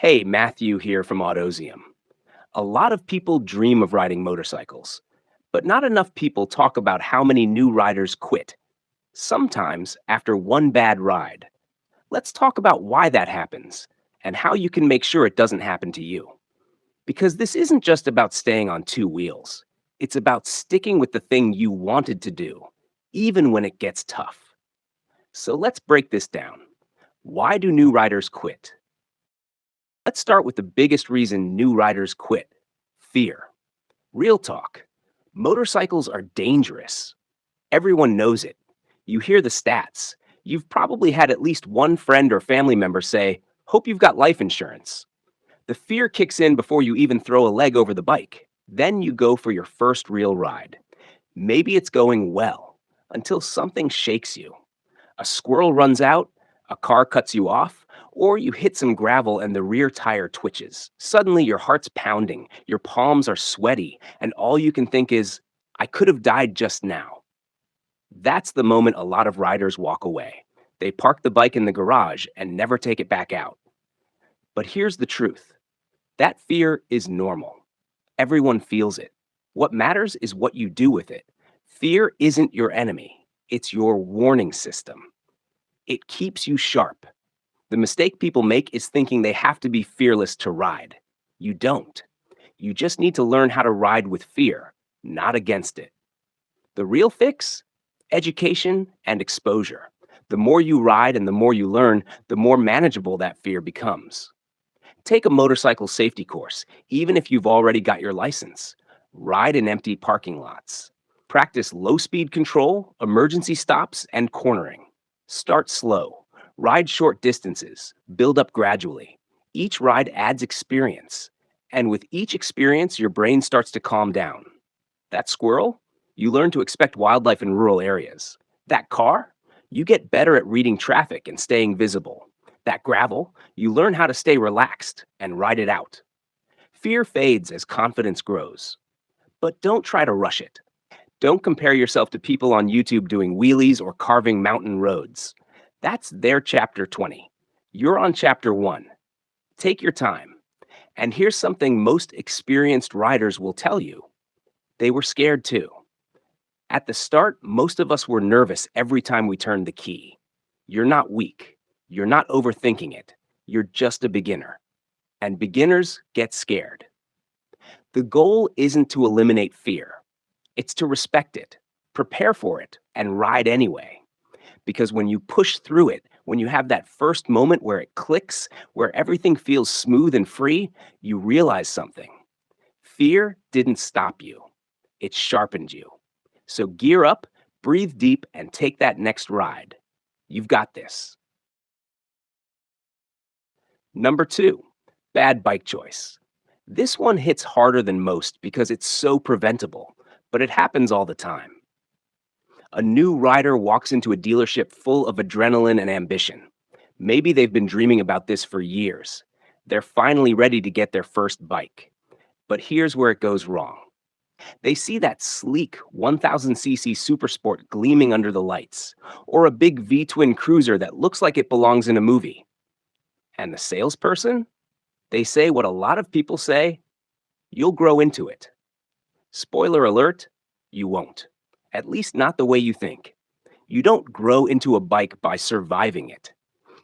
Hey, Matthew here from Autosium. A lot of people dream of riding motorcycles, but not enough people talk about how many new riders quit, sometimes after one bad ride. Let's talk about why that happens and how you can make sure it doesn't happen to you. Because this isn't just about staying on two wheels, it's about sticking with the thing you wanted to do, even when it gets tough. So let's break this down. Why do new riders quit? Let's start with the biggest reason new riders quit: fear. Real talk. Motorcycles are dangerous. Everyone knows it. You hear the stats. You've probably had at least one friend or family member say, "Hope you've got life insurance." The fear kicks in before you even throw a leg over the bike. Then you go for your first real ride. Maybe it's going well until something shakes you. A squirrel runs out, a car cuts you off, or you hit some gravel and the rear tire twitches. Suddenly your heart's pounding, your palms are sweaty, and all you can think is, I could have died just now. That's the moment a lot of riders walk away. They park the bike in the garage and never take it back out. But here's the truth: that fear is normal. Everyone feels it. What matters is what you do with it. Fear isn't your enemy, it's your warning system. It keeps you sharp. The mistake people make is thinking they have to be fearless to ride. You don't. You just need to learn how to ride with fear, not against it. The real fix? Education and exposure. The more you ride and the more you learn, the more manageable that fear becomes. Take a motorcycle safety course, even if you've already got your license. Ride in empty parking lots. Practice low speed control, emergency stops, and cornering. Start slow. Ride short distances. Build up gradually. Each ride adds experience. And with each experience, your brain starts to calm down. That squirrel? You learn to expect wildlife in rural areas. That car? You get better at reading traffic and staying visible. That gravel? You learn how to stay relaxed and ride it out. Fear fades as confidence grows. But don't try to rush it. Don't compare yourself to people on YouTube doing wheelies or carving mountain roads. That's their chapter 20. You're on chapter 1. Take your time. And here's something most experienced riders will tell you: they were scared too. At the start, most of us were nervous every time we turned the key. You're not weak. You're not overthinking it. You're just a beginner. And beginners get scared. The goal isn't to eliminate fear, it's to respect it, prepare for it, and ride anyway. Because when you push through it, when you have that first moment where it clicks, where everything feels smooth and free, you realize something. Fear didn't stop you, it sharpened you. So gear up, breathe deep, and take that next ride. You've got this. Number 2, bad bike choice. This one hits harder than most because it's so preventable, but it happens all the time. A new rider walks into a dealership full of adrenaline and ambition. Maybe they've been dreaming about this for years. They're finally ready to get their first bike. But here's where it goes wrong. They see that sleek 1000cc Supersport gleaming under the lights, or a big V twin cruiser that looks like it belongs in a movie. And the salesperson? They say what a lot of people say: you'll grow into it. Spoiler alert, you won't. At least not the way you think. You don't grow into a bike by surviving it.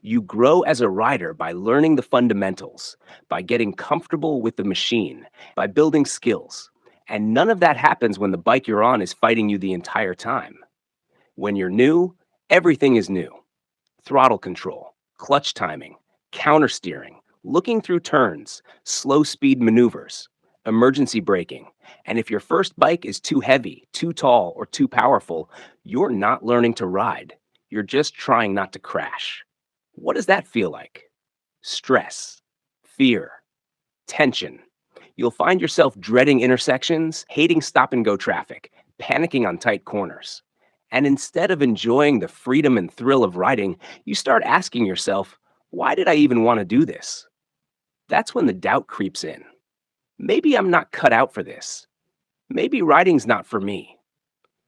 You grow as a rider by learning the fundamentals, by getting comfortable with the machine, by building skills. And none of that happens when the bike you're on is fighting you the entire time. When you're new, everything is new: throttle control, clutch timing, counter steering, looking through turns, slow speed maneuvers, emergency braking. And if your first bike is too heavy, too tall, or too powerful, you're not learning to ride. You're just trying not to crash. What does that feel like? Stress, fear, tension. You'll find yourself dreading intersections, hating stop and go traffic, panicking on tight corners. And instead of enjoying the freedom and thrill of riding, you start asking yourself, why did I even want to do this? That's when the doubt creeps in. Maybe I'm not cut out for this. Maybe riding's not for me.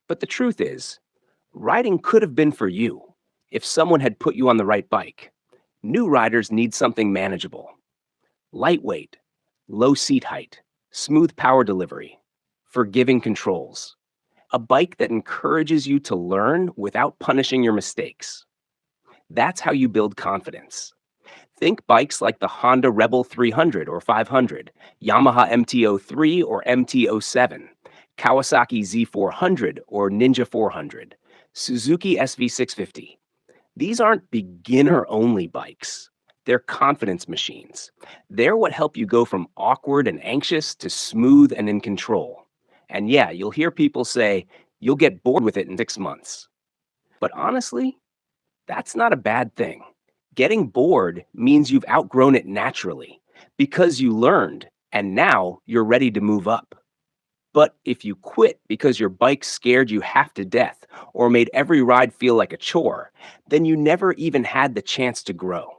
But the truth is, riding could have been for you if someone had put you on the right bike. New riders need something manageable. Lightweight, low seat height, smooth power delivery, forgiving controls. A bike that encourages you to learn without punishing your mistakes. That's how you build confidence. Think bikes like the Honda Rebel 300 or 500, Yamaha MT-03 or MT-07, Kawasaki Z400 or Ninja 400, Suzuki SV650. These aren't beginner only bikes. They're confidence machines. They're what help you go from awkward and anxious to smooth and in control. And yeah, you'll hear people say, you'll get bored with it in 6 months. But honestly, that's not a bad thing. Getting bored means you've outgrown it naturally because you learned and now you're ready to move up. But if you quit because your bike scared you half to death or made every ride feel like a chore, then you never even had the chance to grow.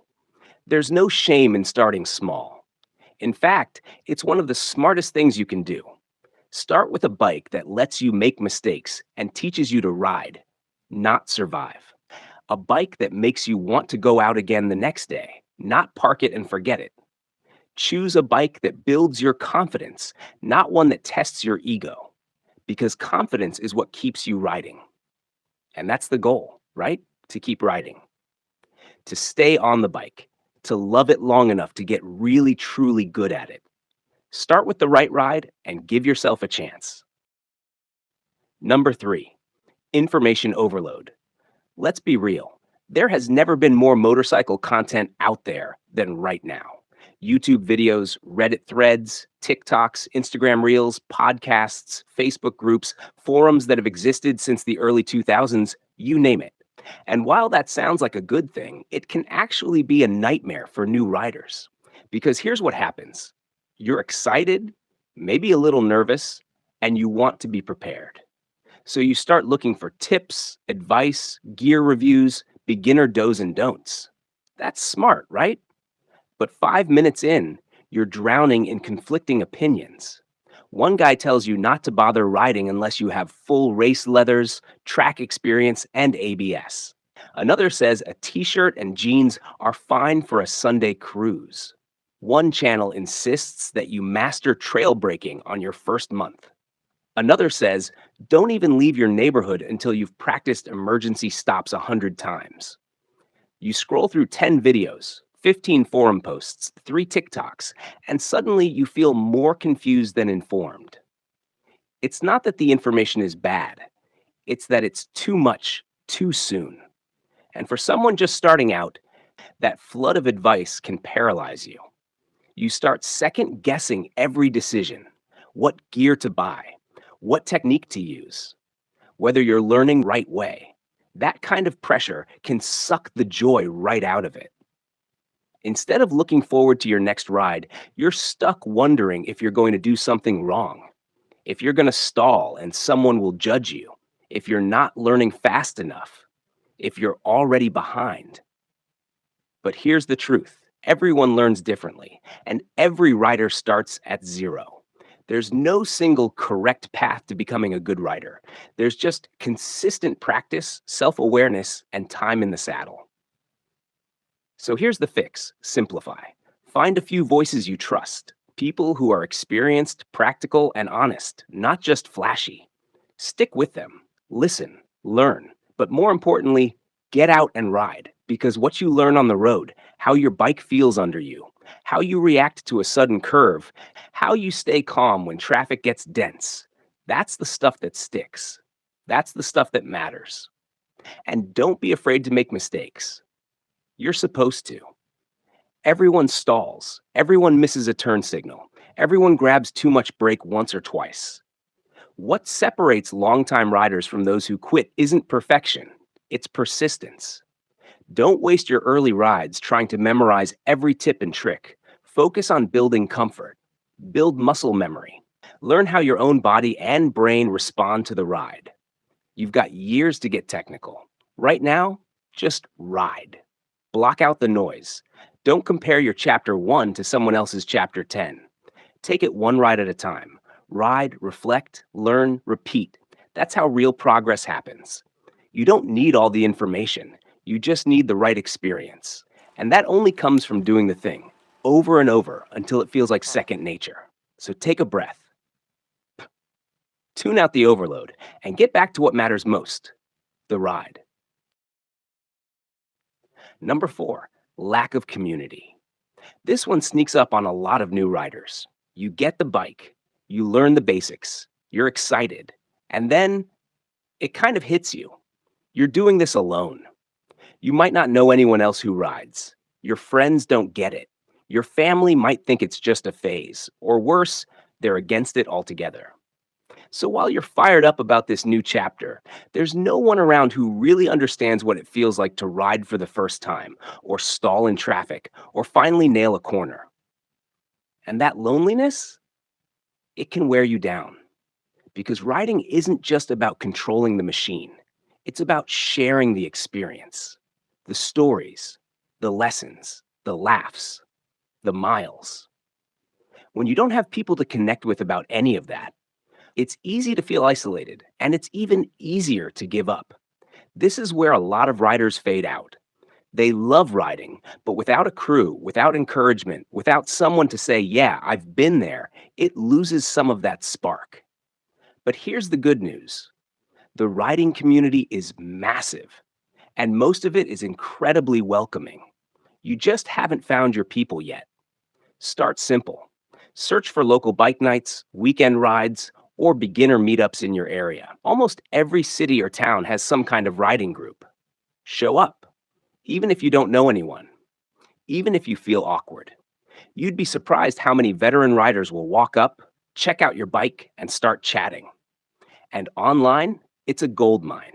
There's no shame in starting small. In fact, it's one of the smartest things you can do. Start with a bike that lets you make mistakes and teaches you to ride, not survive. A bike that makes you want to go out again the next day, not park it and forget it. Choose a bike that builds your confidence, not one that tests your ego, because confidence is what keeps you riding. And that's the goal, right? To keep riding, to stay on the bike, to love it long enough to get really, truly good at it. Start with the right ride and give yourself a chance. Number 3, information overload. Let's be real. There has never been more motorcycle content out there than right now. YouTube videos, Reddit threads, TikToks, Instagram reels, podcasts, Facebook groups, forums that have existed since the early 2000s, you name it. And while that sounds like a good thing, it can actually be a nightmare for new riders. Because here's what happens: you're excited, maybe a little nervous, and you want to be prepared. So you start looking for tips, advice, gear reviews, beginner do's and don'ts. That's smart, right? But 5 minutes in, you're drowning in conflicting opinions. One guy tells you not to bother riding unless you have full race leathers, track experience, and ABS. Another says a t-shirt and jeans are fine for a Sunday cruise. One channel insists that you master trail braking on your first month. Another says, don't even leave your neighborhood until you've practiced emergency stops 100 times. You scroll through 10 videos, 15 forum posts, 3 TikToks, and suddenly you feel more confused than informed. It's not that the information is bad, it's that it's too much, too soon. And for someone just starting out, that flood of advice can paralyze you. You start second guessing every decision: what gear to buy, what technique to use, whether you're learning the right way. That kind of pressure can suck the joy right out of it. Instead of looking forward to your next ride, you're stuck wondering if you're going to do something wrong, if you're going to stall and someone will judge you, if you're not learning fast enough, if you're already behind. But here's the truth: everyone learns differently, and every rider starts at zero. There's no single correct path to becoming a good rider. There's just consistent practice, self awareness, and time in the saddle. So here's the fix: simplify. Find a few voices you trust, people who are experienced, practical, and honest, not just flashy. Stick with them, listen, learn, but more importantly, get out and ride. Because what you learn on the road, how your bike feels under you, how you react to a sudden curve, how you stay calm when traffic gets dense, that's the stuff that sticks. That's the stuff that matters. And don't be afraid to make mistakes. You're supposed to. Everyone stalls. Everyone misses a turn signal. Everyone grabs too much brake once or twice. What separates longtime riders from those who quit isn't perfection, it's persistence. Don't waste your early rides trying to memorize every tip and trick. Focus on building comfort. Build muscle memory. Learn how your own body and brain respond to the ride. You've got years to get technical. Right now, just ride. Block out the noise. Don't compare your chapter 1 to someone else's chapter 10. Take it one ride at a time. Ride, reflect, learn, repeat. That's how real progress happens. You don't need all the information. You just need the right experience. And that only comes from doing the thing, over and over until it feels like second nature. So take a breath, tune out the overload, and get back to what matters most, the ride. Number four, lack of community. This one sneaks up on a lot of new riders. You get the bike, you learn the basics, you're excited, and then it kind of hits you. You're doing this alone. You might not know anyone else who rides. Your friends don't get it. Your family might think it's just a phase, or worse, they're against it altogether. So while you're fired up about this new chapter, there's no one around who really understands what it feels like to ride for the first time, or stall in traffic, or finally nail a corner. And that loneliness, it can wear you down because riding isn't just about controlling the machine, it's about sharing the experience, the stories, the lessons, the laughs, the miles. When you don't have people to connect with about any of that, it's easy to feel isolated, and it's even easier to give up. This is where a lot of riders fade out. They love riding, but without a crew, without encouragement, without someone to say, yeah, I've been there, it loses some of that spark. But here's the good news: the riding community is massive, and most of it is incredibly welcoming. You just haven't found your people yet. Start simple. Search for local bike nights, weekend rides, or beginner meetups in your area. Almost every city or town has some kind of riding group. Show up, even if you don't know anyone, even if you feel awkward. You'd be surprised how many veteran riders will walk up, check out your bike, and start chatting. And online, it's a gold mine.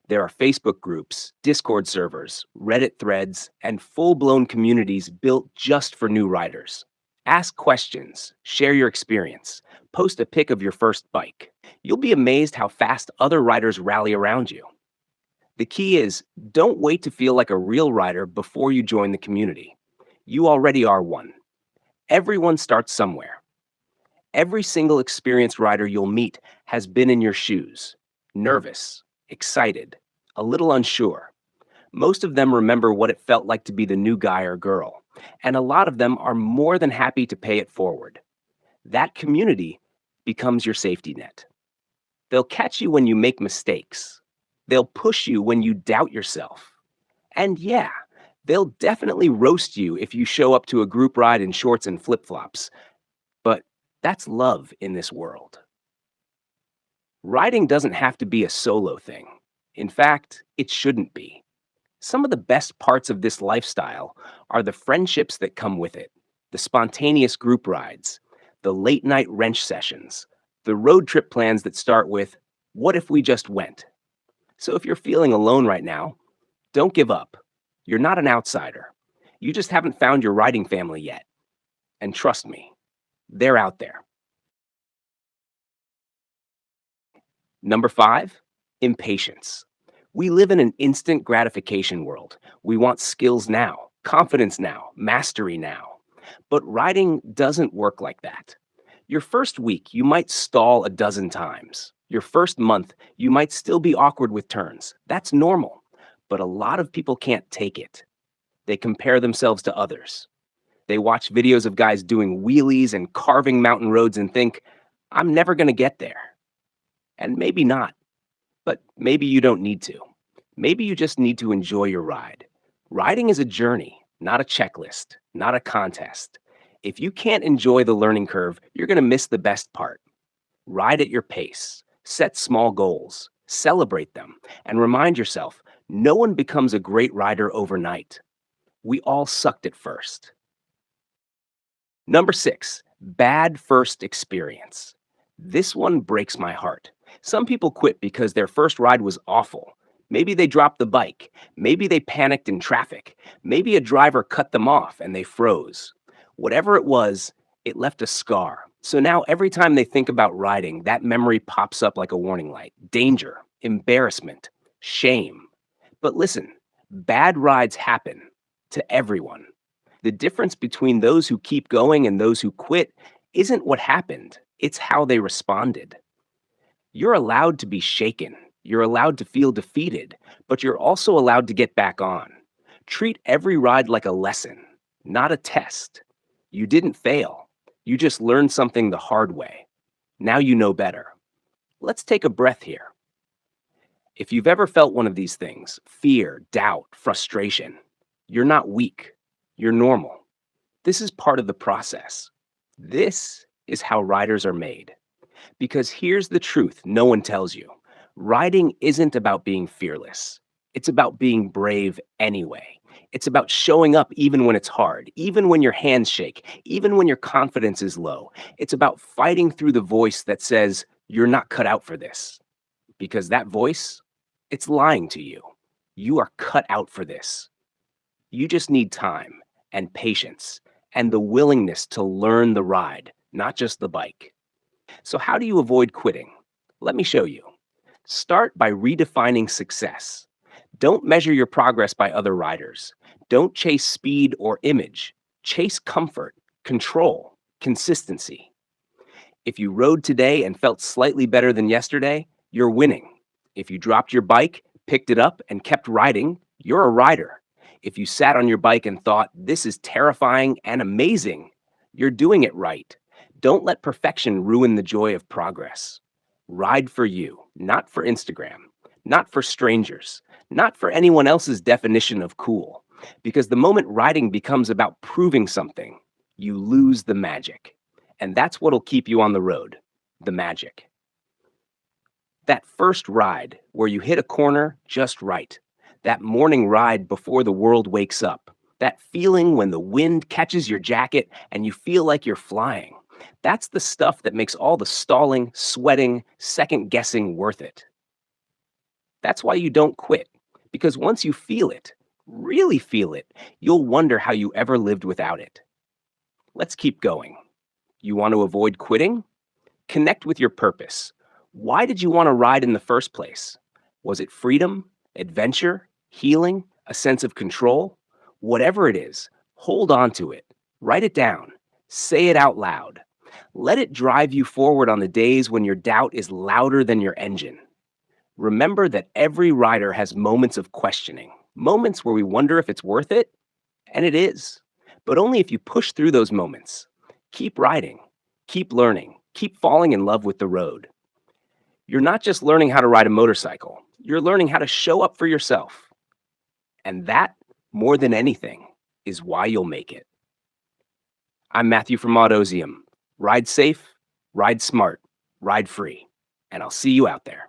There are Facebook groups, Discord servers, Reddit threads, and full blown communities built just for new riders. Ask questions, share your experience, post a pic of your first bike. You'll be amazed how fast other riders rally around you. The key is, don't wait to feel like a real rider before you join the community. You already are one. Everyone starts somewhere. Every single experienced rider you'll meet has been in your shoes, nervous, excited, a little unsure. Most of them remember what it felt like to be the new guy or girl, and a lot of them are more than happy to pay it forward. That community becomes your safety net. They'll catch you when you make mistakes. They'll push you when you doubt yourself. And yeah, they'll definitely roast you if you show up to a group ride in shorts and flip flops. But that's love in this world. Riding doesn't have to be a solo thing. In fact, it shouldn't be. Some of the best parts of this lifestyle are the friendships that come with it, the spontaneous group rides, the late night wrench sessions, the road trip plans that start with, what if we just went? So if you're feeling alone right now, don't give up. You're not an outsider. You just haven't found your riding family yet. And trust me, they're out there. Number five, impatience. We live in an instant gratification world. We want skills now, confidence now, mastery now. But riding doesn't work like that. Your first week, you might stall a dozen times. Your first month, you might still be awkward with turns. That's normal. But a lot of people can't take it. They compare themselves to others. They watch videos of guys doing wheelies and carving mountain roads and think, I'm never going to get there. And maybe not. But maybe you don't need to. Maybe you just need to enjoy your ride. Riding is a journey, not a checklist, not a contest. If you can't enjoy the learning curve, you're going to miss the best part. Ride at your pace, set small goals, celebrate them, and remind yourself no one becomes a great rider overnight. We all sucked at first. Number six, bad first experience. This one breaks my heart. Some people quit because their first ride was awful. Maybe they dropped the bike. Maybe they panicked in traffic. Maybe a driver cut them off and they froze. Whatever it was, it left a scar. So now every time they think about riding, that memory pops up like a warning light. Danger, embarrassment, shame. But listen, bad rides happen to everyone. The difference between those who keep going and those who quit isn't what happened, it's how they responded. You're allowed to be shaken. You're allowed to feel defeated, but you're also allowed to get back on. Treat every ride like a lesson, not a test. You didn't fail. You just learned something the hard way. Now you know better. Let's take a breath here. If you've ever felt one of these things, fear, doubt, frustration, you're not weak. You're normal. This is part of the process. This is how riders are made. Because here's the truth no one tells you: riding isn't about being fearless, it's about being brave anyway. It's about showing up even when it's hard, even when your hands shake, even when your confidence is low. It's about fighting through the voice that says, you're not cut out for this. Because that voice, it's lying to you. You are cut out for this. You just need time and patience and the willingness to learn the ride, not just the bike. So, how do you avoid quitting? Let me show you. Start by redefining success. Don't measure your progress by other riders. Don't chase speed or image. Chase comfort, control, consistency. If you rode today and felt slightly better than yesterday, you're winning. If you dropped your bike, picked it up, and kept riding, you're a rider. If you sat on your bike and thought, this is terrifying and amazing, you're doing it right. Don't let perfection ruin the joy of progress. Ride for you, not for Instagram, not for strangers, not for anyone else's definition of cool. Because the moment riding becomes about proving something, you lose the magic. And that's what'll keep you on the road: the magic. That first ride where you hit a corner just right. That morning ride before the world wakes up. That feeling when the wind catches your jacket and you feel like you're flying. That's the stuff that makes all the stalling, sweating, second guessing worth it. That's why you don't quit. Because once you feel it, really feel it, you'll wonder how you ever lived without it. Let's keep going. You want to avoid quitting? Connect with your purpose. Why did you want to ride in the first place? Was it freedom, adventure, healing, a sense of control? Whatever it is, hold on to it. Write it down. Say it out loud. Let it drive you forward on the days when your doubt is louder than your engine. Remember that every rider has moments of questioning, moments where we wonder if it's worth it, and it is. But only if you push through those moments. Keep riding, keep learning, keep falling in love with the road. You're not just learning how to ride a motorcycle, you're learning how to show up for yourself. And that, more than anything, is why you'll make it. I'm Matthew from Autosium. Ride safe, ride smart, ride free, and I'll see you out there.